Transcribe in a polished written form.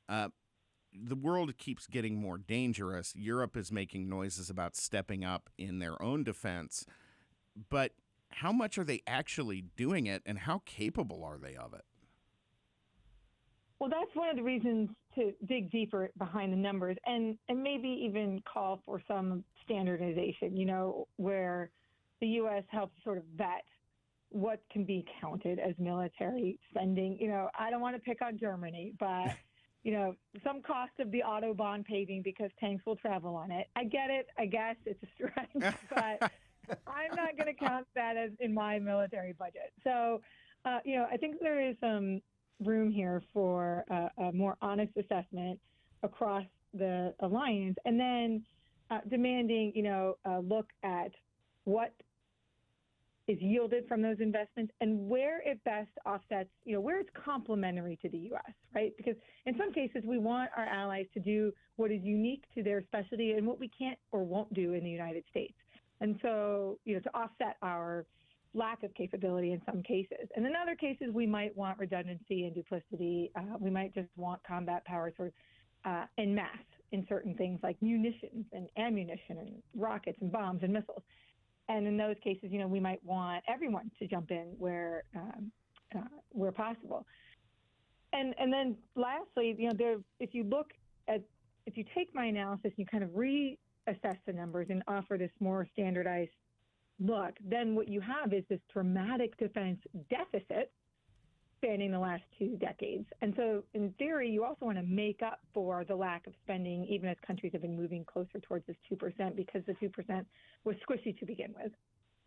The world keeps getting more dangerous. Europe is making noises about stepping up in their own defense. But how much are they actually doing it, and how capable are they of it? Well, that's one of the reasons to dig deeper behind the numbers and maybe even call for some standardization, where the U.S. helps sort of vet what can be counted as military spending. I don't want to pick on Germany, but, some cost of the Autobahn paving because tanks will travel on it. I get it. I guess it's a strength, but I'm not going to count that as in my military budget. So, I think there is some room here for a more honest assessment across the alliance, and then demanding, a look at what is yielded from those investments and where it best offsets, where it's complementary to the U.S., right? Because in some cases, we want our allies to do what is unique to their specialty and what we can't or won't do in the United States. And so, to offset our lack of capability in some cases. And in other cases, we might want redundancy and duplicity. We might just want combat power sort of en masse in certain things like munitions and ammunition and rockets and bombs and missiles. And in those cases, we might want everyone to jump in where possible. And then lastly, if you take my analysis and you kind of reassess the numbers and offer this more standardized look, then what you have is this dramatic defense deficit spanning the last 2 decades. And so in theory, you also want to make up for the lack of spending, even as countries have been moving closer towards this 2%, because the 2% was squishy to begin with.